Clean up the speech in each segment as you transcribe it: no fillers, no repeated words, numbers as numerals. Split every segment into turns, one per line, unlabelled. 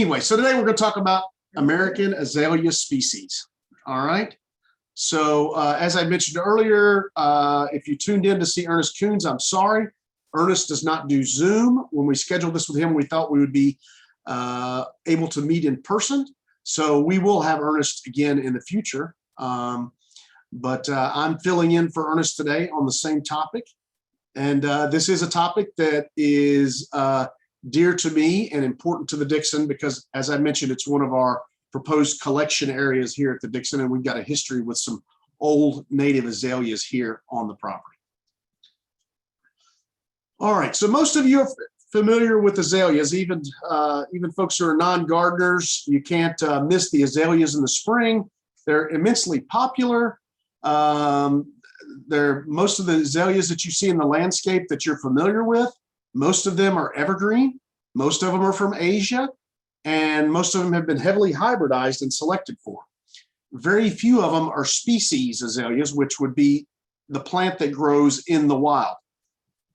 Anyway, so today we're going to talk about American azalea species. All right. So as I mentioned earlier, if you tuned in to see Ernest Coons, I'm sorry. Ernest does not do Zoom. When we scheduled this with him, we thought we would be able to meet in person. So we will have Ernest again in the future. But I'm filling in for Ernest today on the same topic. And this is a topic that is dear to me and important to the Dixon because, as I mentioned, it's one of our proposed collection areas here at the Dixon, and we've got a history with some old native azaleas here on the property. All right, so most of you are familiar with azaleas, even folks who are non-gardeners. You can't miss the azaleas in the spring. They're immensely popular. They're most of the azaleas that you see in the landscape that you're familiar with. Most of them are evergreen. Most of them are from Asia, and most of them have been heavily hybridized and selected for. Very few of them are species azaleas, which would be the plant that grows in the wild.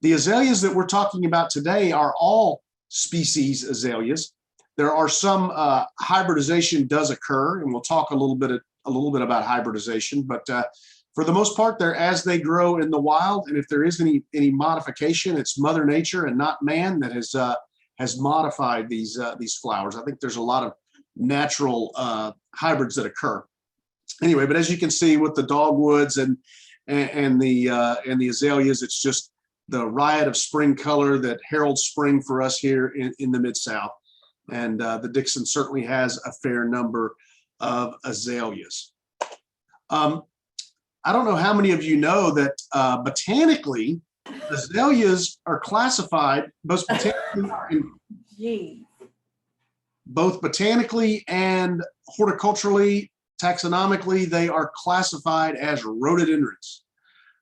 The azaleas that we're talking about today are all species azaleas. There are some hybridization does occur, and we'll talk a little bit about hybridization, but for the most part, they're as they grow in the wild. And if there is any modification, it's Mother Nature and not man that has modified these flowers. I think there's a lot of natural hybrids that occur. Anyway, but as you can see with the dogwoods and the azaleas, it's just the riot of spring color that heralds spring for us here in the Mid-South. And the Dixon certainly has a fair number of azaleas. I don't know how many of you know that botanically, azaleas are classified both botanically and horticulturally, taxonomically, they are classified as rhododendrons.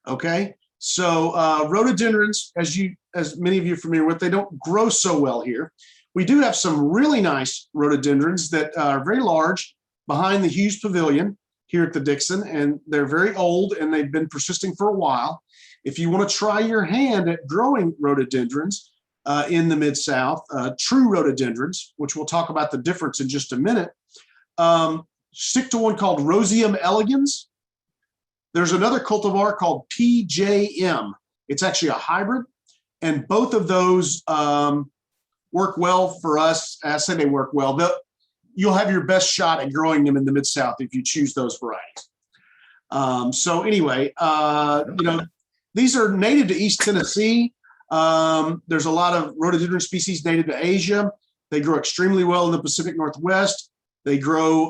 Okay, so rhododendrons, as many of you are familiar with, they don't grow so well here. We do have some really nice rhododendrons that are very large behind the Hughes Pavilion here at the Dixon, and they're very old and they've been persisting for a while. If you want to try your hand at growing rhododendrons in the Mid-South, true rhododendrons, which we'll talk about the difference in just a minute, stick to one called Roseum elegans. There's another cultivar called PJM. It's actually a hybrid, and both of those work well for us. I say they work well. You'll have your best shot at growing them in the Mid-South if you choose those varieties. So anyway, these are native to East Tennessee. There's a lot of rhododendron species native to Asia. They grow extremely well in the Pacific Northwest. They grow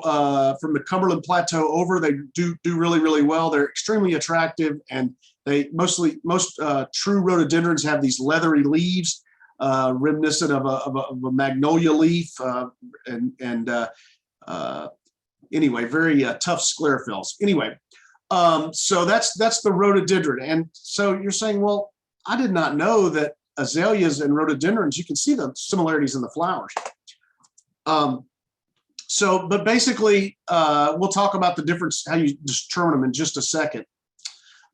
from the Cumberland Plateau over. They do really, really well. They're extremely attractive, and most true rhododendrons have these leathery leaves, reminiscent of a magnolia leaf, anyway, very tough sclerophylls. Anyway, so that's the rhododendron. And so you're saying, well, I did not know that azaleas and rhododendrons, you can see the similarities in the flowers. But basically, we'll talk about the difference, how you determine them in just a second.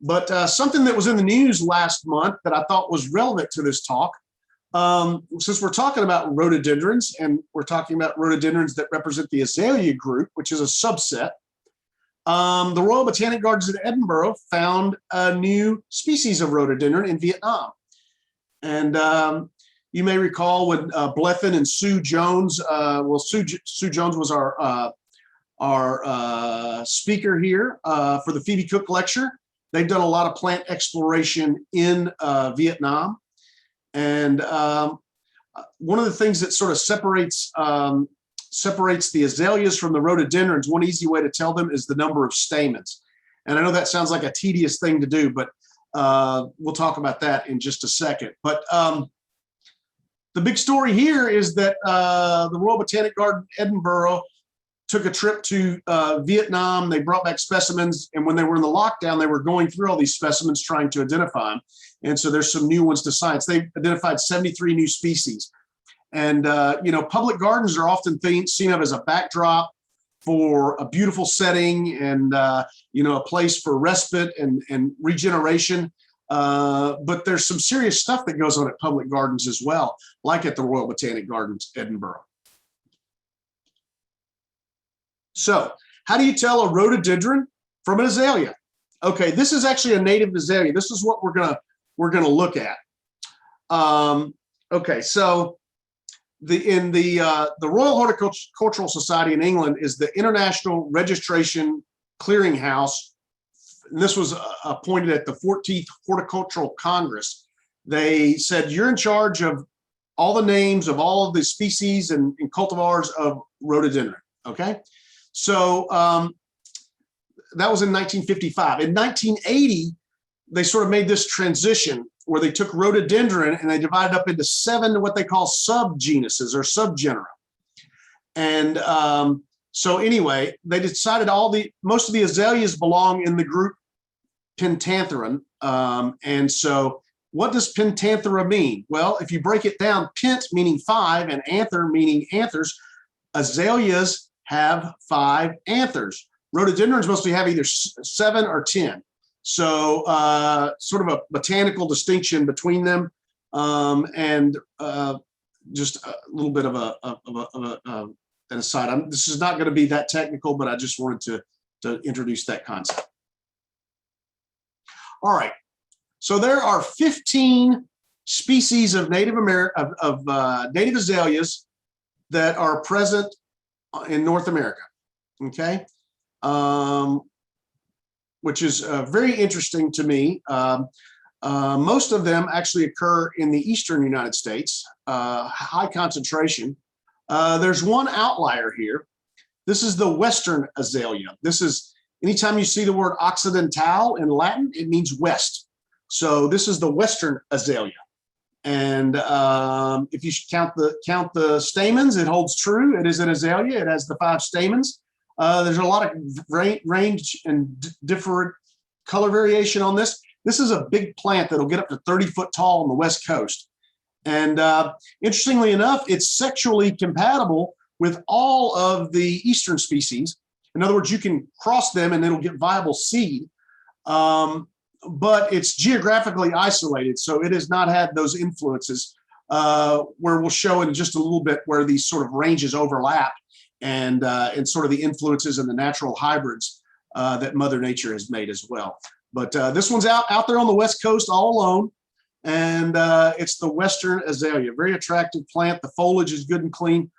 But something that was in the news last month that I thought was relevant to this talk, since we're talking about rhododendrons, and we're talking about rhododendrons that represent the azalea group, which is a subset, the Royal Botanic Gardens in Edinburgh found a new species of rhododendron in Vietnam. And you may recall when Blethyn and Sue Jones, Sue Jones was our speaker here for the Phoebe Cook lecture. They've done a lot of plant exploration in Vietnam. And one of the things that sort of separates the azaleas from the rhododendrons, one easy way to tell them is the number of stamens. And I know that sounds like a tedious thing to do, but we'll talk about that in just a second. But the big story here is that the Royal Botanic Garden Edinburgh took a trip to Vietnam. They brought back specimens, and when they were in the lockdown, they were going through all these specimens trying to identify them. And so there's some new ones to science. They identified 73 new species. And, public gardens are often seen of as a backdrop for a beautiful setting and, a place for respite and regeneration. But there's some serious stuff that goes on at public gardens as well, like at the Royal Botanic Gardens, Edinburgh. So how do you tell a rhododendron from an azalea? Okay, this is actually a native azalea. This is what we're gonna look at. Okay, so the Royal Horticultural Society in England is the International Registration Clearinghouse. And this was appointed at the 14th Horticultural Congress. They said, you're in charge of all the names of all of the species and cultivars of rhododendron, okay? So that was in 1955. In 1980, they sort of made this transition where they took rhododendron and they divided up into 7 what they call subgenuses or subgenera. And so anyway, they decided most of the azaleas belong in the group Pentanthera. And so what does Pentanthera mean? Well, if you break it down, pent meaning 5 and anther meaning anthers, azaleas have 5 anthers. Rhododendrons mostly have either 7 or 10. So sort of a botanical distinction between them, and just a little bit of an aside. This is not going to be that technical, but I just wanted to introduce that concept. All right. So there are 15 species of native azaleas that are present in North America. Okay. Which is very interesting to me. Most of them actually occur in the eastern United States, high concentration. There's one outlier here. This is the Western azalea. This is, anytime you see the word occidental in Latin, it means west. So this is the Western azalea. And if you count the stamens, it holds true. It is an azalea. It has the 5 stamens. There's a lot of range and different color variation on this. This is a big plant that'll get up to 30 foot tall on the West Coast. And interestingly enough, it's sexually compatible with all of the eastern species. In other words, you can cross them and it'll get viable seed. But it's geographically isolated, so it has not had those influences where we'll show in just a little bit where these sort of ranges overlap. And sort of the influences and the natural hybrids that Mother Nature has made as well. But this one's out there on the West Coast all alone, and it's the Western azalea. Very attractive plant. The foliage is good and clean.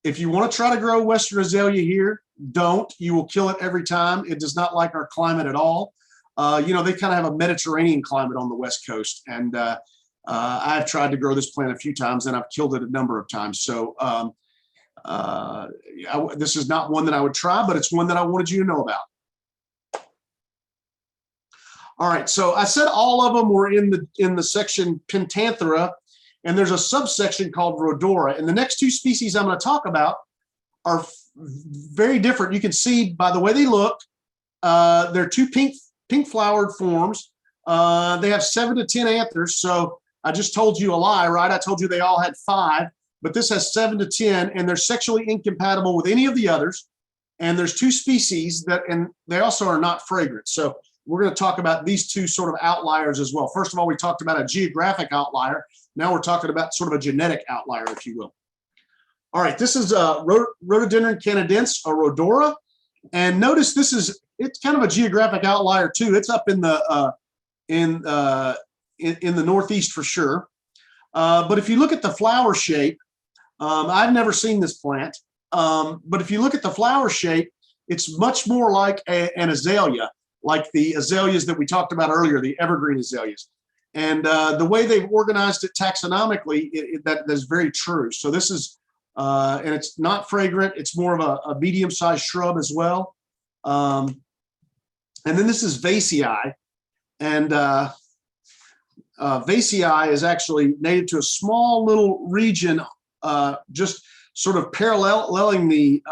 If you want to try to grow Western azalea here, don't. You will kill it every time. It does not like our climate at all. You know, they kind of have a Mediterranean climate on the West Coast, and I've tried to grow this plant a few times, and I've killed it a number of times. So this is not one that I would try, but it's one that I wanted you to know about. All right, so I said all of them were in the section Pentanthera, and there's a subsection called Rhodora. And the next 2 species I'm going to talk about are very different. You can see by the way they look, they're 2 pink flowered forms. They have 7 to 10 anthers. So I just told you a lie, right? I told you they all had 5. But this has 7 to 10, and they're sexually incompatible with any of the others. And there's 2 species and they also are not fragrant. So we're going to talk about these 2 sort of outliers as well. First of all, we talked about a geographic outlier. Now we're talking about sort of a genetic outlier, if you will. All right, this is Rhododendron canadense, or Rhodora. And notice it's kind of a geographic outlier too. It's up in the Northeast for sure. But if you look at the flower shape, I've never seen this plant, but if you look at the flower shape, it's much more like an azalea, like the azaleas that we talked about earlier, the evergreen azaleas. And the way they've organized it taxonomically, that is very true. So this is, and it's not fragrant. It's more of a medium-sized shrub as well. And then this is Vasii, and Vasii is actually native to a small little region, just sort of paralleling the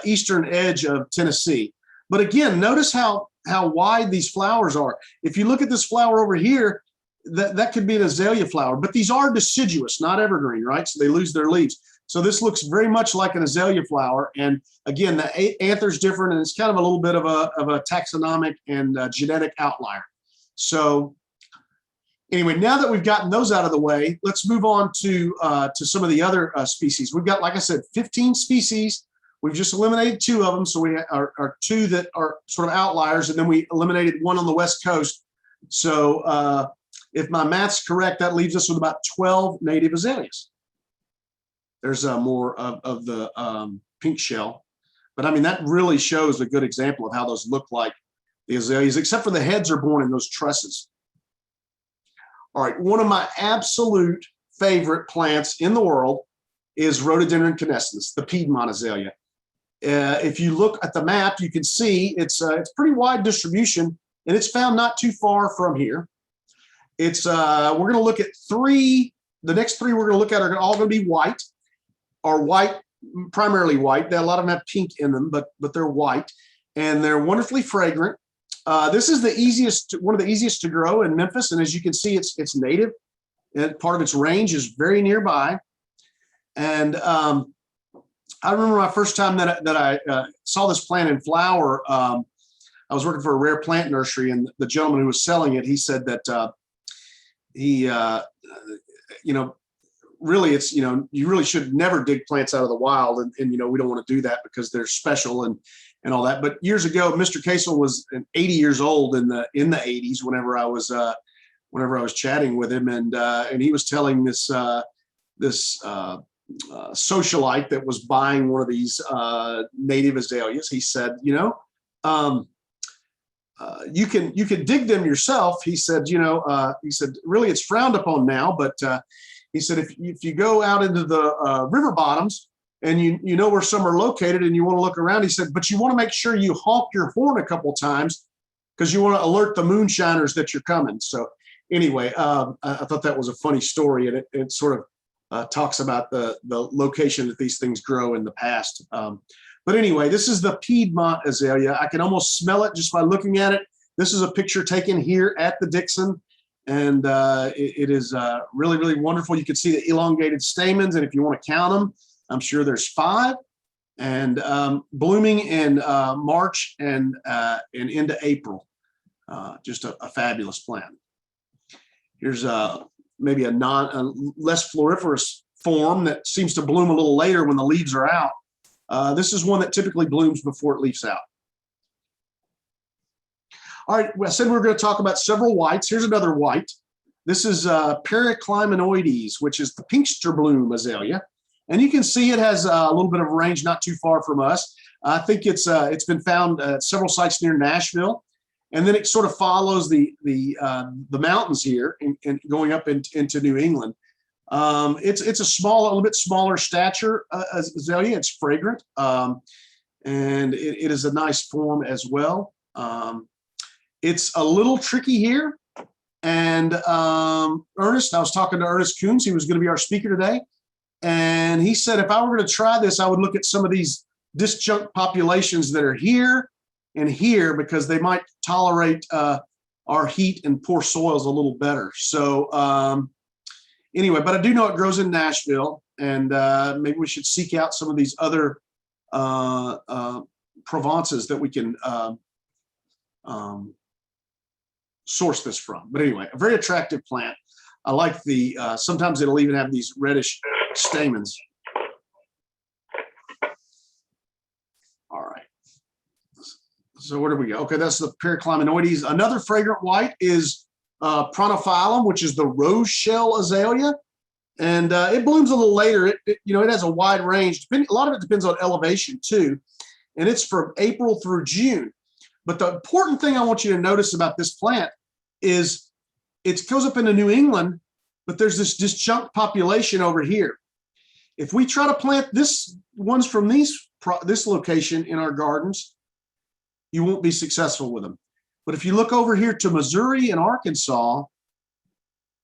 eastern edge of Tennessee. But again, notice how wide these flowers are. If you look at this flower over here, that could be an azalea flower, but these are deciduous, not evergreen, right? So they lose their leaves. So this looks very much like an azalea flower. And again, the anther's different, and it's kind of a little bit of a taxonomic and genetic outlier. So anyway, now that we've gotten those out of the way, let's move on to some of the other species. We've got, like I said, 15 species We've just eliminated 2 of them. So we are 2 that are sort of outliers, and then we eliminated 1 on the West Coast. So if my math's correct, that leaves us with about 12 native azaleas. There's more of the pink shell. But I mean, that really shows a good example of how those look like the azaleas, except for the heads are born in those trusses. All right, one of my absolute favorite plants in the world is Rhododendron canescens, the Piedmont Azalea. If you look at the map, you can see it's pretty wide distribution, and it's found not too far from here. It's we're going to look at 3. The next 3 we're going to look at are all going to be white, or white, primarily white. A lot of them have pink in them, but they're white, and they're wonderfully fragrant. This is one of the easiest to grow in Memphis, and as you can see, it's native, and part of its range is very nearby. And I remember my first time that I saw this plant in flower. I was working for a rare plant nursery, and the gentleman who was selling it, he said that really, it's, you really should never dig plants out of the wild, and we don't want to do that because they're special and all that. But years ago, Mr. Casel was 80 years old in the 80s whenever I was chatting with him, and he was telling this socialite that was buying one of these native azaleas. He said, you can dig them yourself. He said, really it's frowned upon now, but he said if you go out into the river bottoms and you know where some are located and you want to look around, he said, but you want to make sure you honk your horn a couple times because you want to alert the moonshiners that you're coming. So anyway, I thought that was a funny story, and it sort of talks about the location that these things grow in the past. But anyway, this is the Piedmont Azalea. I can almost smell it just by looking at it. This is a picture taken here at the Dixon, and it is really, really wonderful. You can see the elongated stamens, and if you want to count them, I'm sure there's 5, and blooming in March and into April. Just a fabulous plant. Here's maybe a less floriferous form that seems to bloom a little later when the leaves are out. This is one that typically blooms before it leaves out. All right, I said we were going to talk about several whites. Here's another white. This is Periclymenoides, which is the Pinkster Bloom azalea. And you can see it has a little bit of range not too far from us. I think it's been found at several sites near Nashville. And then it sort of follows the mountains here and going up into New England. It's a little bit smaller stature azalea. It's fragrant, and it is a nice form as well. It's a little tricky here. And Ernest, I was talking to Ernest Coons. He was going to be our speaker today. And he said, if I were going to try this, I would look at some of these disjunct populations that are here and here, because they might tolerate our heat and poor soils a little better. So anyway, but I do know it grows in Nashville, and maybe we should seek out some of these other Provences that we can source this from. But anyway, a very attractive plant. I like sometimes it'll even have these reddish stamens. All right. So where do we go? Okay, that's the Periclymenoides. Another fragrant white is Pronophyllum, which is the rose shell azalea. And it blooms a little later. It has a wide range. A lot of it depends on elevation too. And it's from April through June. But the important thing I want you to notice about this plant is it goes up into New England, but there's this disjunct population over here. If we try to plant ones from this location in our gardens, you won't be successful with them. But if you look over here to Missouri and Arkansas,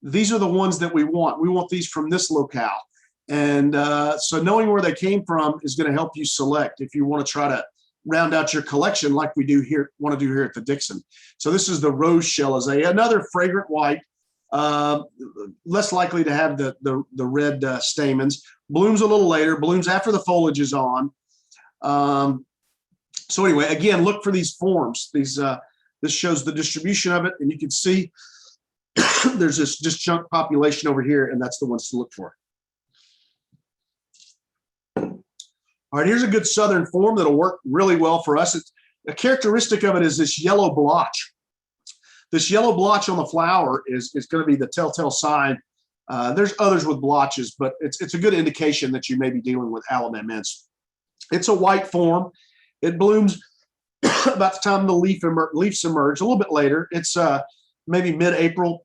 these are the ones that we want. We want these from this locale. And so knowing where they came from is going to help you select if you want to try to round out your collection like we want to do here at the Dixon. So this is the rose shell azalea, another fragrant white, less likely to have the red stamens. Blooms a little later, blooms after the foliage is on. So anyway, again, look for these forms. This shows the distribution of it, and you can see there's this disjunct population over here, and that's the ones to look for. All right, here's a good southern form that'll work really well for us. It's, a characteristic of it is this yellow blotch. This yellow blotch on the flower is going to be the telltale sign. There's others with blotches, but it's a good indication that you may be dealing with Alabama mints. It's a white form. It blooms about the time the leaves emerge, a little bit later. It's maybe mid-April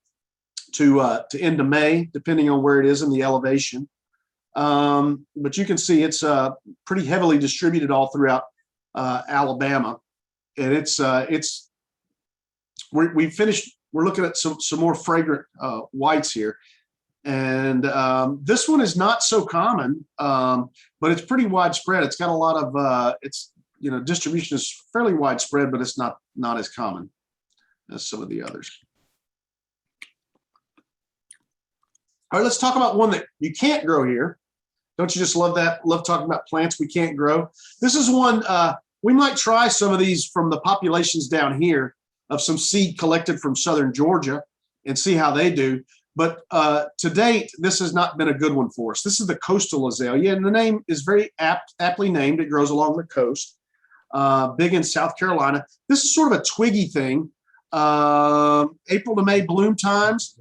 to end of May, depending on where it is in the elevation. But you can see it's pretty heavily distributed all throughout Alabama, and we finished. We're looking at some more fragrant whites here, and this one is not so common, but it's pretty widespread. It's got a lot of distribution is fairly widespread, but it's not as common as some of the others. All right, let's talk about one that you can't grow here. Don't you just love that? Love talking about plants we can't grow. This is one, we might try some of these from the populations down here of some seed collected from southern Georgia and see how they do. But to date, this has not been a good one for us. This is the coastal azalea, and the name is very aptly named. It grows along the coast, big in South Carolina. This is sort of a twiggy thing. April to May bloom times.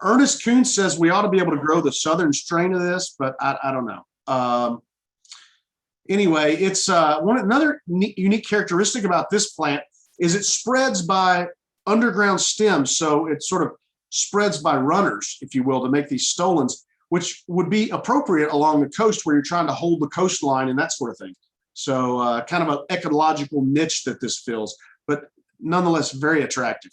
Ernest Kuhn says we ought to be able to grow the southern strain of this, but I don't know. Anyway, it's another unique characteristic about this plant is it spreads by underground stems. So it sort of spreads by runners, if you will, to make these stolons, which would be appropriate along the coast where you're trying to hold the coastline and that sort of thing. So kind of an ecological niche that this fills, but nonetheless very attractive.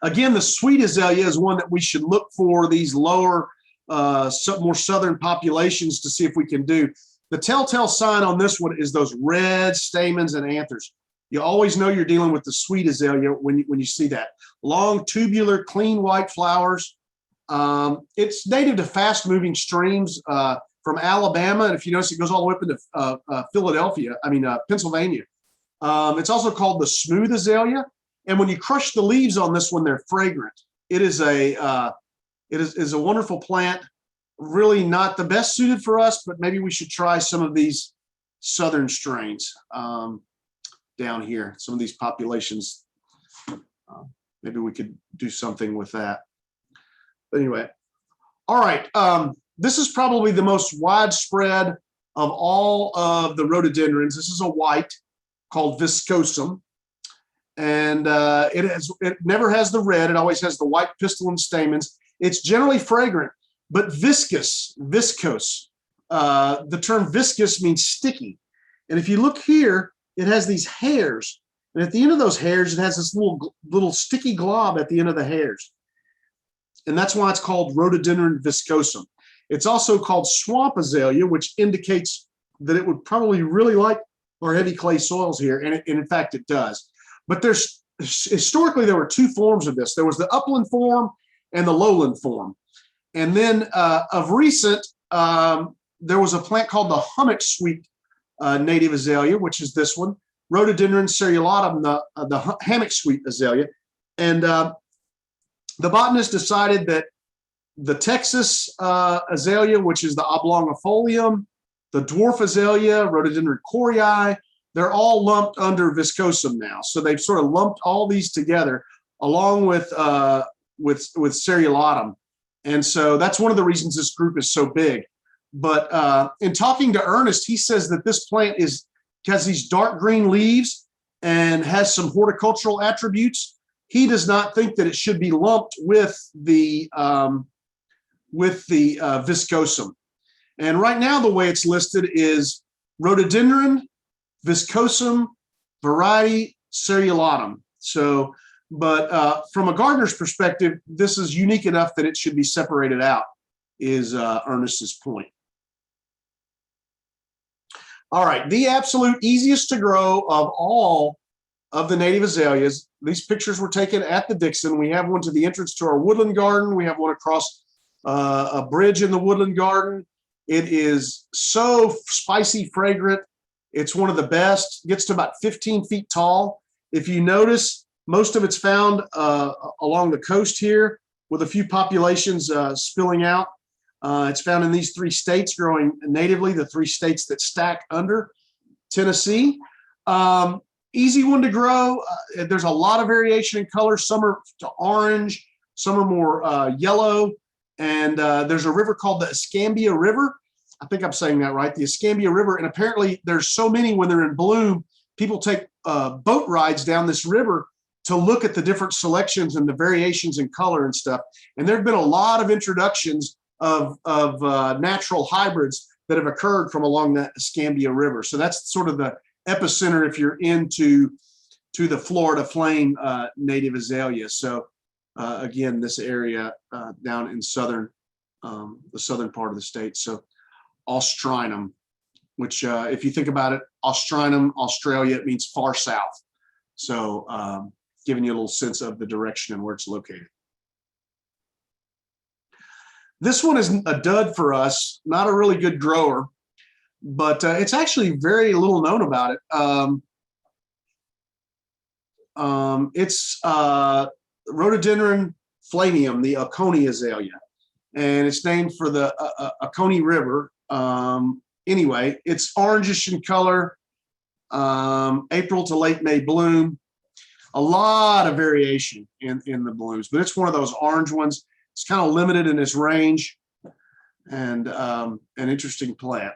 Again, the sweet azalea is one that we should look for these lower, more southern populations to see if we can do. The telltale sign on this one is those red stamens and anthers. You always know you're dealing with the sweet azalea when you see that. Long, tubular, clean white flowers. It's native to fast-moving streams from Alabama, and if you notice, it goes all the way up into Pennsylvania. It's also called the smooth azalea. And when you crush the leaves on this one, they're fragrant. It is a wonderful plant. Really not the best suited for us, but maybe we should try some of these southern strains down here. Some of these populations, maybe we could do something with that. But anyway, all right. This is probably the most widespread of all of the rhododendrons. This is a white called Viscosum. And it never has the red. It always has the white pistil and stamens. It's generally fragrant, but viscose. The term viscous means sticky. And if you look here, it has these hairs. And at the end of those hairs, it has this little sticky glob at the end of the hairs. And that's why it's called Rhododendron Viscosum. It's also called swamp azalea, which indicates that it would probably really like our heavy clay soils here. And in fact, it does. But historically, there were two forms of this. There was the upland form and the lowland form. And then of recent, there was a plant called the hummock sweet native azalea, which is this one, Rhododendron Seriolatum, the hammock sweet azalea. And the botanist decided that the Texas azalea, which is the oblongifolium, the dwarf azalea, Rhododendron Chorii, they're all lumped under Viscosum now. So they've sort of lumped all these together along with Seriolatum. And so that's one of the reasons this group is so big. But in talking to Ernest, he says that this plant has these dark green leaves and has some horticultural attributes. He does not think that it should be lumped with the Viscosum. And right now, the way it's listed is Rhododendron Viscosum variety Seriolatum. So, but from a gardener's perspective, this is unique enough that it should be separated out, is Ernest's point. All right, the absolute easiest to grow of all of the native azaleas. These pictures were taken at the Dixon. We have one to the entrance to our woodland garden. We have one across a bridge in the woodland garden. It is so spicy, fragrant. It's one of the best. It gets to about 15 feet tall. If you notice, most of it's found along the coast here with a few populations spilling out. It's found in these 3 states, growing natively, the 3 states that stack under Tennessee. Easy one to grow. There's a lot of variation in color. Some are to orange, some are more yellow. And there's a river called the Escambia River. I think I'm saying that right, the Escambia River. And apparently there's so many when they're in bloom, people take boat rides down this river to look at the different selections and the variations in color and stuff. And there have been a lot of introductions of natural hybrids that have occurred from along that Escambia River. So that's sort of the epicenter if you're into the Florida flame native azalea. So again, this area down in the southern part of the state. So Austrinum, which if you think about it, Austrinum, Australia, it means far south. So giving you a little sense of the direction and where it's located. This one is a dud for us, not a really good grower, but it's actually very little known about it. It's Rhododendron Flameum, the Oconee Azalea, and it's named for the Oconee River. Anyway, it's orangish in color, April to late May bloom. A lot of variation in the blooms, but it's one of those orange ones. It's kind of limited in its range, and an interesting plant.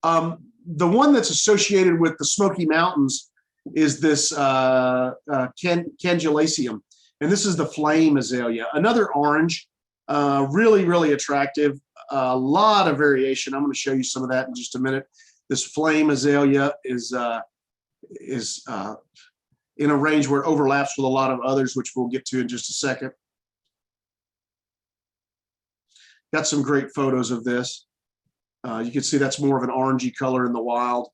The one that's associated with the Smoky Mountains is this Candulaceum, and this is the flame azalea, another orange, really, really attractive. A lot of variation. I'm going to show you some of that in just a minute. This flame azalea is in a range where it overlaps with a lot of others, which we'll get to in just a second. Got some great photos of this. You can see that's more of an orangey color in the wild.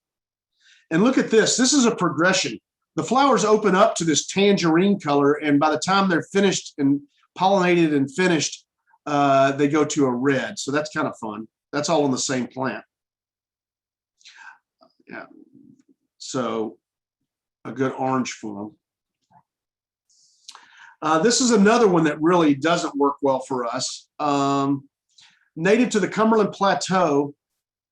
And look at this. This is a progression. The flowers open up to this tangerine color, and by the time they're finished and pollinated and finished, they go to a red. So that's kind of fun. That's all in the same plant. Yeah. So a good orange form. This is another one that really doesn't work well for us. Native to the Cumberland Plateau.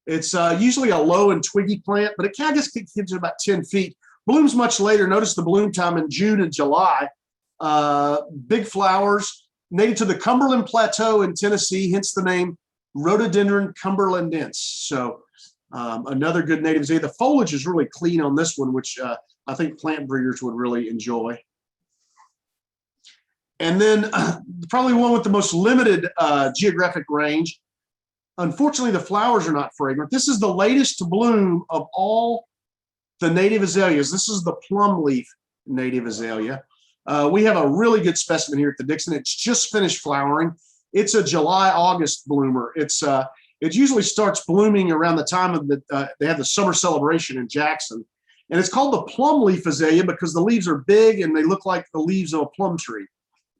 It's usually a low and twiggy plant, but it kind of gets to about 10 feet. Blooms much later. Notice the bloom time in June and July. Big flowers. Native to the Cumberland Plateau in Tennessee, hence the name Rhododendron cumberlandense. So another good native azalea. The foliage is really clean on this one, which I think plant breeders would really enjoy. And then probably one with the most limited geographic range. Unfortunately, the flowers are not fragrant. This is the latest to bloom of all the native azaleas. This is the plum leaf native azalea. We have a really good specimen here at the Dixon. It's just finished flowering. It's a July-August bloomer. It usually starts blooming around the time of they have the summer celebration in Jackson. And it's called the plum leaf azalea because the leaves are big and they look like the leaves of a plum tree.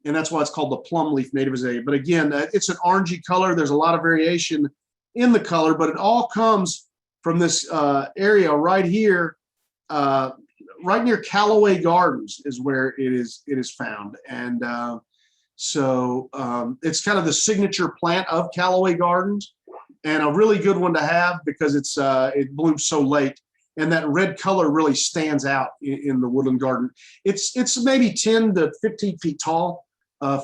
And that's why it's called the plum leaf native azalea. But again, it's an orangey color. There's a lot of variation in the color, but it all comes from this area right here, right near Callaway Gardens is where it is found. And so it's kind of the signature plant of Callaway Gardens, and a really good one to have because it blooms so late. And that red color really stands out in the woodland garden. It's maybe 10 to 15 feet tall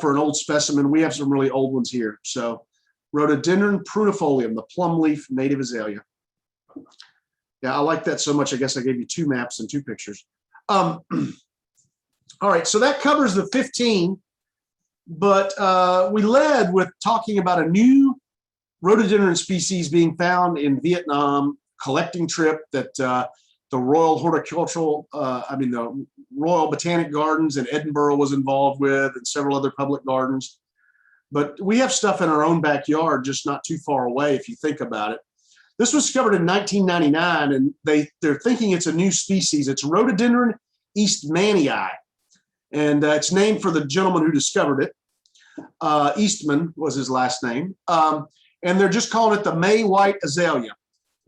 for an old specimen. We have some really old ones here. So Rhododendron prunifolium, the plum leaf native azalea. Yeah, I like that so much. I guess I gave you 2 maps and 2 pictures. All right, so that covers the 15. But we led with talking about a new rhododendron species being found in Vietnam, collecting trip that the Royal the Royal Botanic Gardens in Edinburgh was involved with, and several other public gardens. But we have stuff in our own backyard, just not too far away if you think about it. This was discovered in 1999, and they're thinking it's a new species. It's Rhododendron eastmanii, and it's named for the gentleman who discovered it. Eastman was his last name. And they're just calling it the May white azalea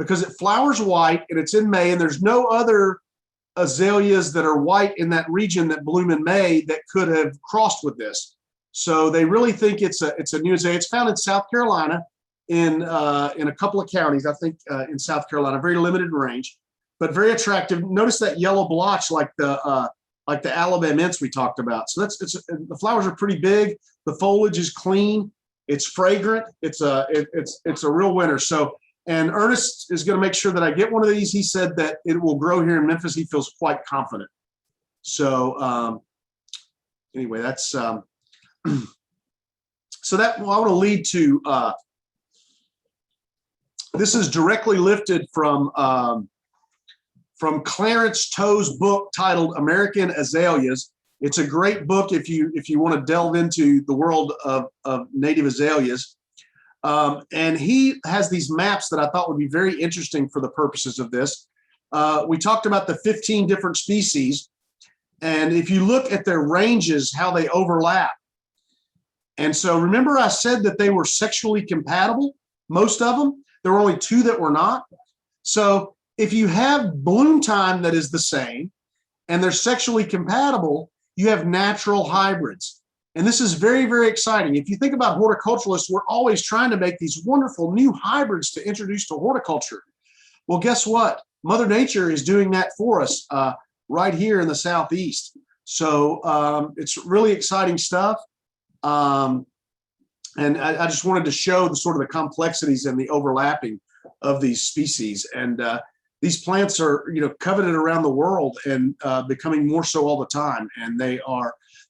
because it flowers white and it's in May, and there's no other azaleas that are white in that region that bloom in May that could have crossed with this. So they really think it's a new azalea. It's found in South Carolina in a couple of counties, I think in South Carolina, very limited range, but very attractive. Notice that yellow blotch like the Alabama mints we talked about. So the flowers are pretty big. The foliage is clean. It's fragrant. It's a real winner. So, and Ernest is going to make sure that I get one of these. He said that it will grow here in Memphis. He feels quite confident. So anyway, that's so that I want to lead to. This is directly lifted from Clarence Toe's book titled American Azaleas. It's a great book if you want to delve into the world of native azaleas. And he has these maps that I thought would be very interesting for the purposes of this. We talked about the 15 different species. And if you look at their ranges, how they overlap. And so remember I said that they were sexually compatible, most of them. There were only 2 that were not. So if you have bloom time that is the same and they're sexually compatible, you have natural hybrids. And this is very, very exciting. If you think about horticulturalists, we're always trying to make these wonderful new hybrids to introduce to horticulture. Well, guess what? Mother Nature is doing that for us right here in the Southeast. So it's really exciting stuff. And I just wanted to show the sort of the complexities and the overlapping of these species. And these plants are, coveted around the world and becoming more so all the time. And they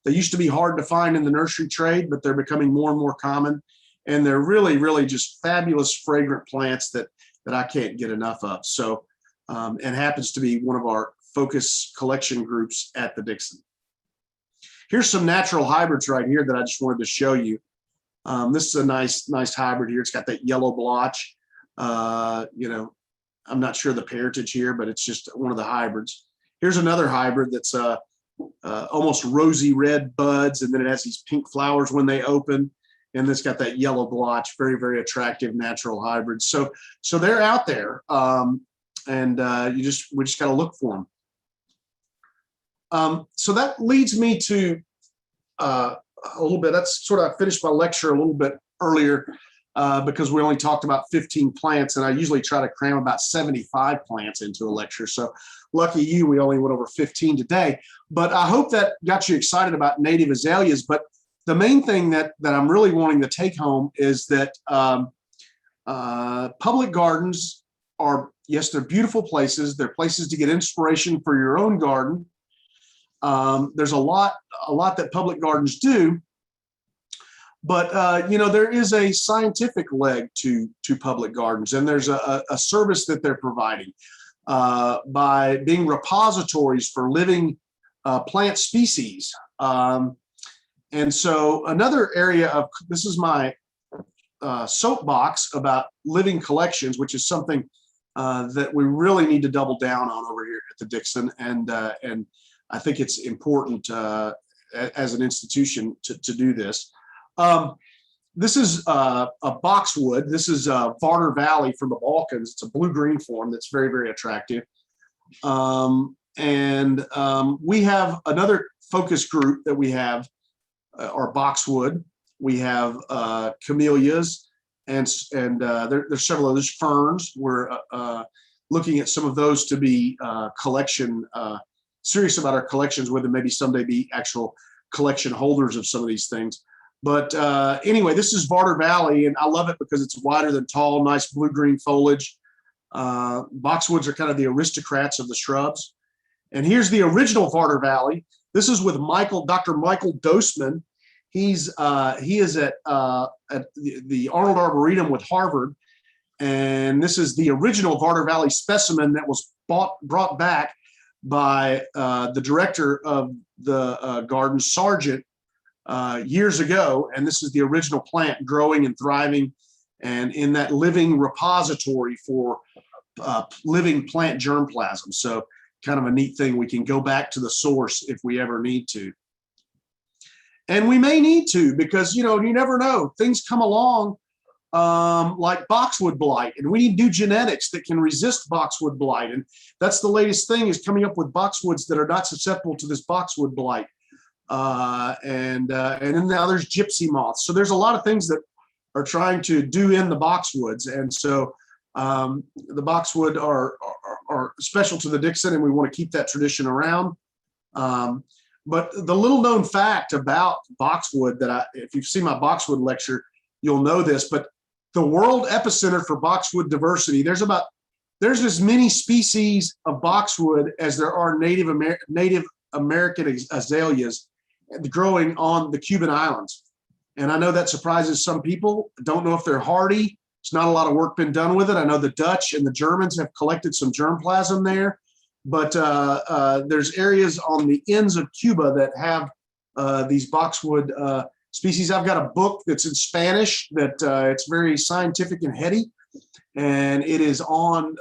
used to be hard to find in the nursery trade, but they're becoming more and more common. And they're really, really just fabulous, fragrant plants that I can't get enough of. So, and happens to be one of our focus collection groups at the Dixon. Here's some natural hybrids right here that I just wanted to show you. This is a nice hybrid here. It's got that yellow blotch. I'm not sure the parentage here, but it's just one of the hybrids. Here's another hybrid that's almost rosy red buds, and then it has these pink flowers when they open, and it's got that yellow blotch. Very, very attractive natural hybrids. So they're out there, and we just got to look for them. So that leads me to a little bit. That's sort of I finished my lecture a little bit earlier. Because we only talked about 15 plants, and I usually try to cram about 75 plants into a lecture. So lucky you, we only went over 15 today. But I hope that got you excited about native azaleas. But the main thing that I'm really wanting to take home is that public gardens are, yes, they're beautiful places. They're places to get inspiration for your own garden. There's a lot that public gardens do. But, there is a scientific leg to public gardens, and there's a service that they're providing by being repositories for living plant species. And so another area of, this is my soapbox about living collections, which is something that we really need to double down on over here at the Dixon. And I think it's important as an institution to do this. This is a boxwood. This is Varner Valley from the Balkans. It's a blue-green form that's very, very attractive. We have another focus group that we have are boxwood. We have camellias, and there's several others, ferns. We're looking at some of those to be collection, serious about our collections with, and maybe someday be actual collection holders of some of these things. But anyway, this is Varner Valley, and I love it because it's wider than tall, nice blue-green foliage. Boxwoods are kind of the aristocrats of the shrubs. And here's the original Varner Valley. This is with Dr. Michael Dosman. He is at the Arnold Arboretum with Harvard. And this is the original Varner Valley specimen that was brought back by the director of the garden, Sargent, years ago, and this is the original plant growing and thriving and in that living repository for living plant germplasm. So kind of a neat thing. We can go back to the source if we ever need to. And we may need to, because, you never know. Things come along like boxwood blight, and we need new genetics that can resist boxwood blight. And that's the latest thing, is coming up with boxwoods that are not susceptible to this boxwood blight. and then now there's gypsy moths. So there's a lot of things that are trying to do in the boxwoods, and so the boxwood are special to the Dixon, and we want to keep that tradition around. But the little known fact about boxwood that if you've seen my boxwood lecture, you'll know this, but the world epicenter for boxwood diversity, there's as many species of boxwood as there are Native American azaleas growing on the Cuban islands. And I know that surprises some people. Don't know if they're hardy. There's not a lot of work been done with it. I know the Dutch and the Germans have collected some germplasm there, but there's areas on the ends of Cuba that have these boxwood species. I've got a book that's in Spanish that it's very scientific and heady, and it is on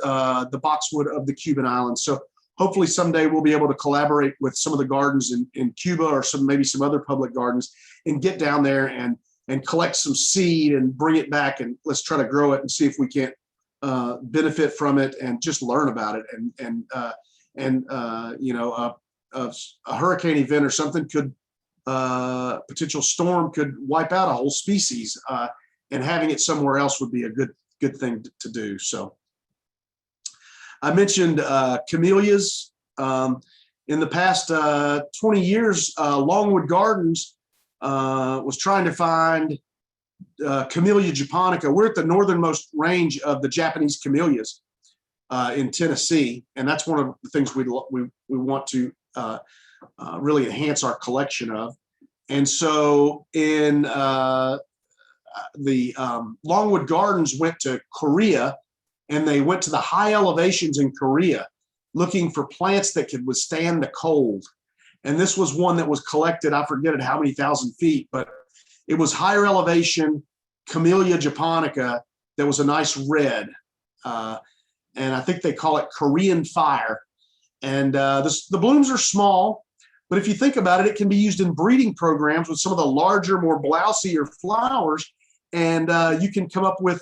the boxwood of the Cuban islands. So hopefully someday we'll be able to collaborate with some of the gardens in Cuba, or maybe some other public gardens, and get down there and collect some seed and bring it back, and let's try to grow it and see if we can't benefit from it and just learn about it. And you know, a hurricane event or something could, potential storm could wipe out a whole species, and having it somewhere else would be a good thing to do. So I mentioned camellias. In the past 20 years, Longwood Gardens was trying to find Camellia Japonica. We're at the northernmost range of the Japanese camellias in Tennessee, and that's one of the things we want to really enhance our collection of. And so in the Longwood Gardens went to Korea, and they went to the high elevations in Korea looking for plants that could withstand the cold. And this was one that was collected, I forget at how many thousand feet, but it was higher elevation Camellia Japonica that was a nice red. And I think they call it Korean fire. And the blooms are small, but if you think about it, it can be used in breeding programs with some of the larger, more blousier flowers. And you can come up with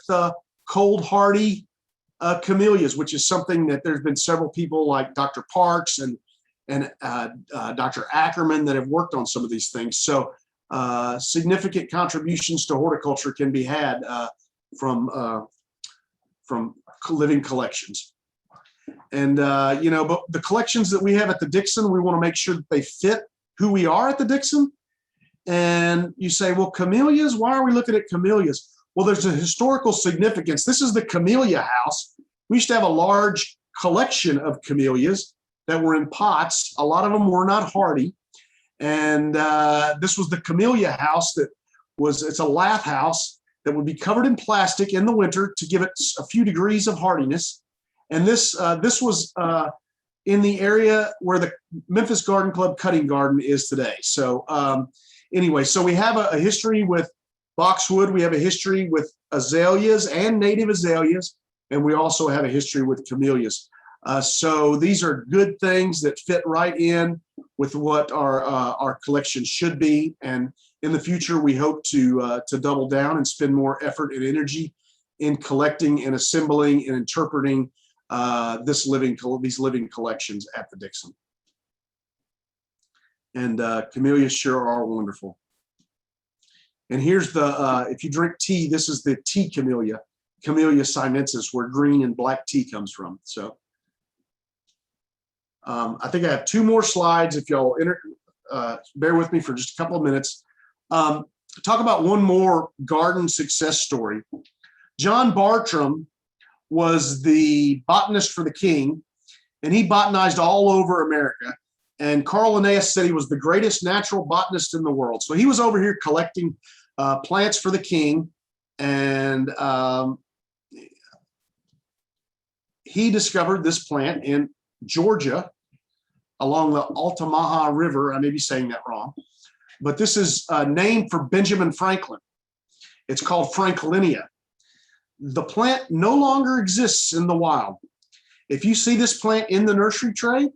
cold hardy camellias, which is something that there's been several people like Dr. Parks and Dr. Ackerman that have worked on some of these things. So significant contributions to horticulture can be had from living collections. And you know, but the collections that we have at the Dixon, we want to make sure that they fit who we are at the Dixon. And you say, well, camellias, why are we looking at camellias? Well, there's a historical significance. This is the Camellia House. We used to have a large collection of camellias that were in pots. A lot of them were not hardy. And this was the Camellia House it's a lath house that would be covered in plastic in the winter to give it a few degrees of hardiness. And this was in the area where the Memphis Garden Club cutting garden is today. So anyway, so we have a history with boxwood. We have a history with azaleas and native azaleas, and we also have a history with camellias. So these are good things that fit right in with what our collection should be. And in the future, we hope to double down and spend more effort and energy in collecting and assembling and interpreting these living collections at the Dixon. And camellias sure are wonderful. And here's if you drink tea, this is the tea camellia, Camellia sinensis, where green and black tea comes from. So I think I have two more slides. If y'all bear with me for just a couple of minutes. Talk about one more garden success story. John Bartram was the botanist for the king, and he botanized all over America. And Carl Linnaeus said he was the greatest natural botanist in the world. So he was over here collecting plants for the king, and he discovered this plant in Georgia along the Altamaha River. I may be saying that wrong, but this is named for Benjamin Franklin. It's called Franklinia. The plant no longer exists in the wild. If you see this plant in the nursery tray,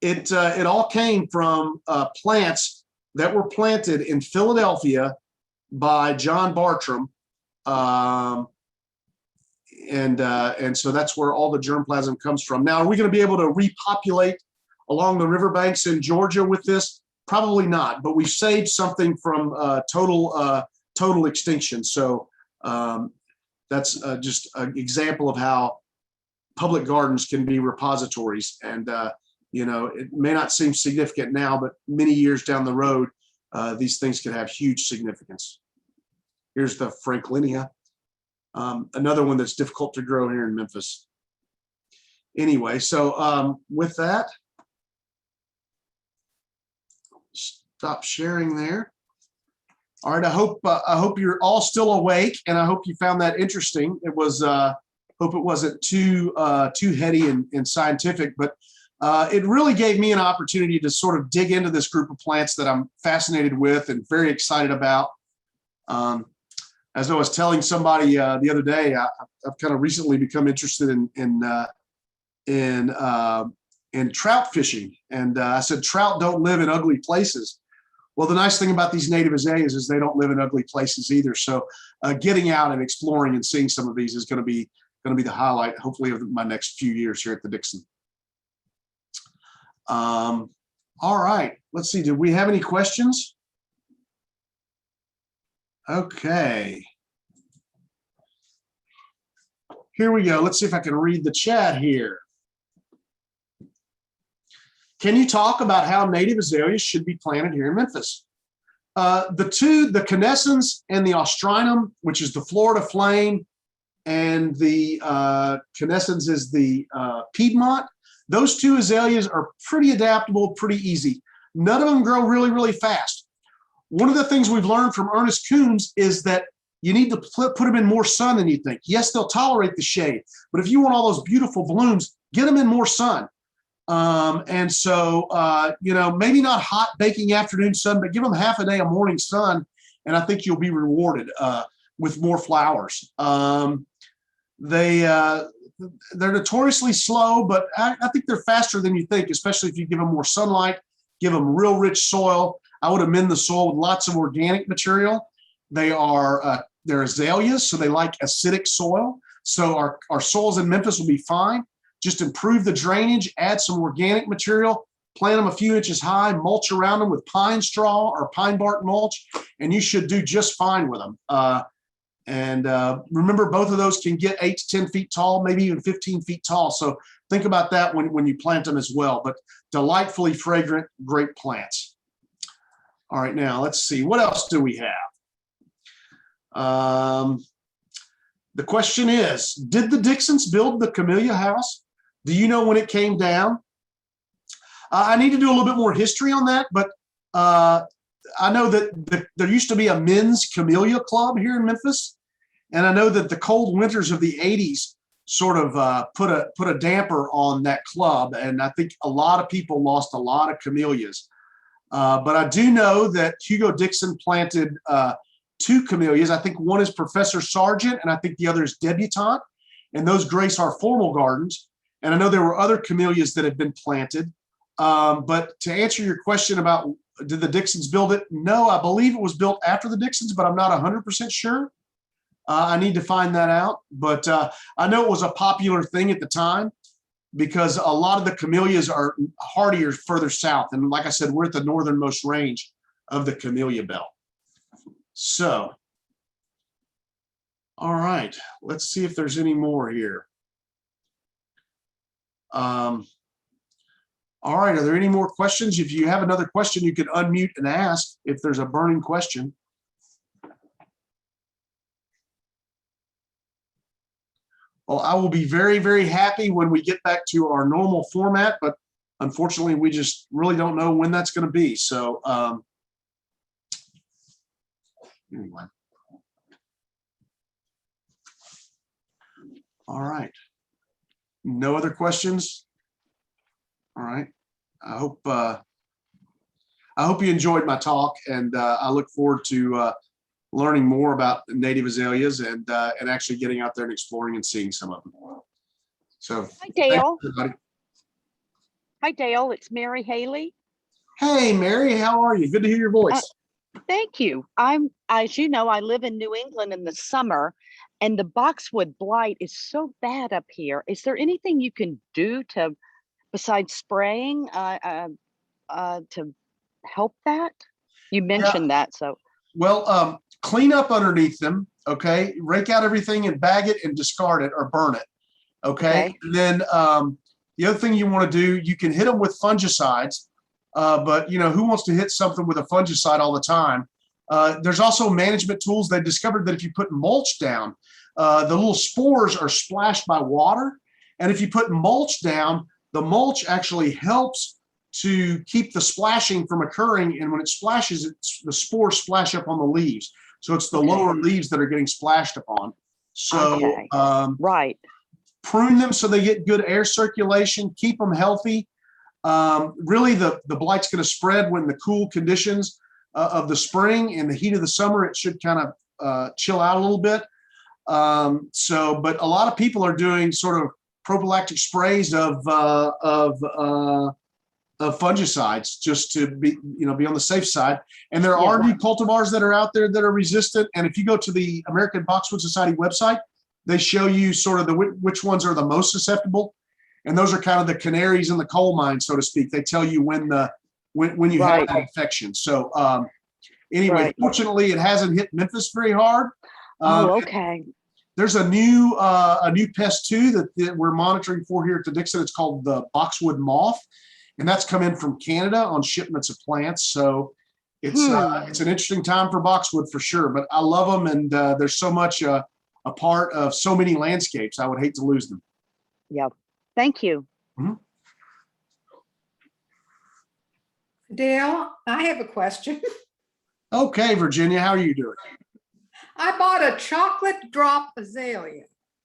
it all came from plants that were planted in Philadelphia by John Bartram, and so that's where all the germplasm comes from. Now, are we going to be able to repopulate along the riverbanks in Georgia with this? probably not, but we saved something from total extinction. So that's just an example of how public gardens can be repositories. And it may not seem significant now, but many years down the road, these things can have huge significance. Here's the Franklinia, another one that's difficult to grow here in Memphis. Anyway, so with that, stop sharing there. All right, I hope you're all still awake, and I hope you found that interesting. It was hope it wasn't too heady and scientific, but it really gave me an opportunity to sort of dig into this group of plants that I'm fascinated with and very excited about. As I was telling somebody the other day, I've kind of recently become interested in trout fishing, and I said trout don't live in ugly places. Well, the nice thing about these native azaleas is they don't live in ugly places either. So getting out and exploring and seeing some of these is going to be the highlight, hopefully, of my next few years here at the Dixon. All right, let's see. Do we have any questions? Okay. Here we go. Let's see if I can read the chat here. Can you talk about how native azaleas should be planted here in Memphis? The canescens and the ostrinum, which is the Florida flame, and the canescens is the Piedmont. Those two azaleas are pretty adaptable, pretty easy. None of them grow really, really fast. One of the things we've learned from Ernest Coons is that you need to put them in more sun than you think. Yes, they'll tolerate the shade, but if you want all those beautiful blooms, get them in more sun. And so, maybe not hot baking afternoon sun, but give them half a day of morning sun, and I think you'll be rewarded with more flowers. They're notoriously slow, but I think they're faster than you think, especially if you give them more sunlight, give them real rich soil. I would amend the soil with lots of organic material. They're azaleas, so they like acidic soil. So our soils in Memphis will be fine. Just improve the drainage, add some organic material, plant them a few inches high, mulch around them with pine straw or pine bark mulch, and you should do just fine with them. Remember, both of those can get 8 to 10 feet tall, maybe even 15 feet tall. So think about that when you plant them as well. But delightfully fragrant, great plants. All right, now let's see. What else do we have? The question is, did the Dixons build the Camellia house? Do you know when it came down? I need to do a little bit more history on that, but I know that there used to be a men's Camellia club here in Memphis, and I know that the cold winters of the 80s sort of put a damper on that club, and I think a lot of people lost a lot of camellias. But I do know that Hugo Dixon planted 2 camellias. I think one is Professor Sargent, and I think the other is Debutante, and those grace our formal gardens. And I know there were other camellias that had been planted. But to answer your question about did the Dixons build it? No, I believe it was built after the Dixons, but I'm not 100% sure. I need to find that out. But I know it was a popular thing at the time because a lot of the camellias are hardier further south. And like I said, we're at the northernmost range of the camellia belt. So, all right, let's see if there's any more here. All right, are there any more questions? If you have another question, you can unmute and ask if there's a burning question. Well, I will be very, very happy when we get back to our normal format, but unfortunately, we just really don't know when that's going to be. So, anyway. All right. No other questions? All right. I hope you enjoyed my talk, and I look forward to learning more about native azaleas and actually getting out there and exploring and seeing some of them. So,
hi Dale.
Thanks, everybody.
Hi Dale. It's Mary Haley.
Hey Mary, how are you? Good to hear your voice.
Thank you. As you know, I live in New England in the summer, and the boxwood blight is so bad up here. Is there anything you can do besides spraying to help that? You
Yeah.
mentioned that, so,
Well, clean up underneath them. Okay. Rake out everything and bag it and discard it or burn it. Okay.
okay,
And then the other thing you want to do, you can hit them with fungicides, but who wants to hit something with a fungicide all the time? There's also management tools. They discovered that if you put mulch down, the little spores are splashed by water. And if you put mulch down, the mulch actually helps to keep the splashing from occurring. And when it splashes, the spores splash up on the leaves. So it's the
Okay.
lower leaves that are getting splashed upon. So
Okay. Right.
prune them so they get good air circulation, keep them healthy. Really, the blight's going to spread when the cool conditions of the spring and the heat of the summer, it should kind of chill out a little bit. But a lot of people are doing sort of prophylactic sprays of fungicides just to be on the safe side. And there are new cultivars that are out there that are resistant. And if you go to the American Boxwood Society website, they show you sort of which ones are the most susceptible. And those are kind of the canaries in the coal mine, so to speak. They tell you when you have that infection. So anyway, fortunately, it hasn't hit Memphis very hard.
Okay.
There's a new pest too that we're monitoring for here at the Dixon. It's called the boxwood moth, and that's come in from Canada on shipments of plants. So it's an interesting time for boxwood for sure. But I love them, and there's so much a part of so many landscapes. I would hate to lose them.
Yeah. Thank you.
Mm-hmm.
Dale, I have a question.
Okay, Virginia, how are you doing?
I bought a chocolate drop azalea.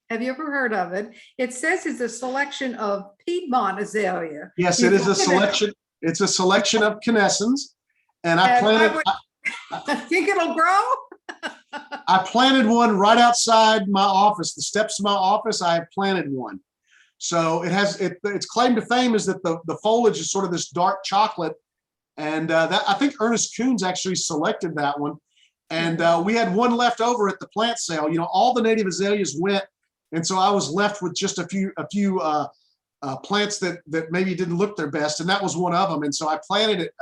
Have you ever heard of it? It says it's a selection of Piedmont Azalea.
Yes, it is a selection. It's a selection of canescens, and I planted.
I think it'll grow.
I planted one right outside my office, the steps of my office. I have planted one. So its claim to fame is that the foliage is sort of this dark chocolate. And I think Ernest Coons actually selected that one. And we had one left over at the plant sale. All the native azaleas went. And so I was left with just a few plants that maybe didn't look their best. And that was one of them. And so I planted it.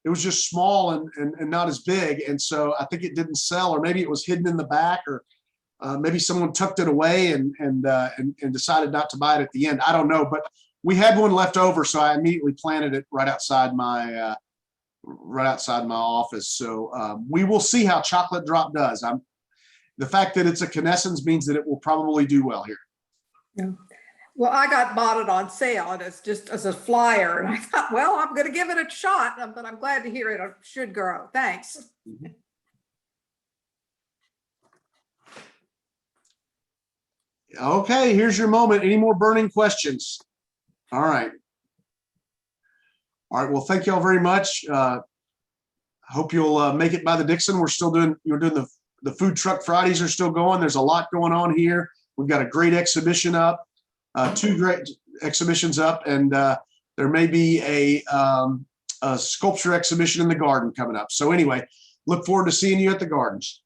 It was just small and not as big. And so I think it didn't sell, or maybe it was hidden in the back, or maybe someone tucked it away and decided not to buy it at the end. I don't know, but we had one left over, so I immediately planted it right outside my office. So we will see how chocolate drop does. The fact that it's a canescens means that it will probably do well here.
Yeah. Well, I bought it on sale, and it's just as a flyer. And I thought, well, I'm going to give it a shot, but I'm glad to hear it should grow. Thanks.
Mm-hmm. Okay, here's your moment. Any more burning questions? All right. Well, thank you all very much. Hope you'll make it by the Dixon. You're doing the food truck Fridays are still going. There's a lot going on here. We've got a great exhibition up, 2 great exhibitions up, and there may be a sculpture exhibition in the garden coming up. So anyway, look forward to seeing you at the gardens.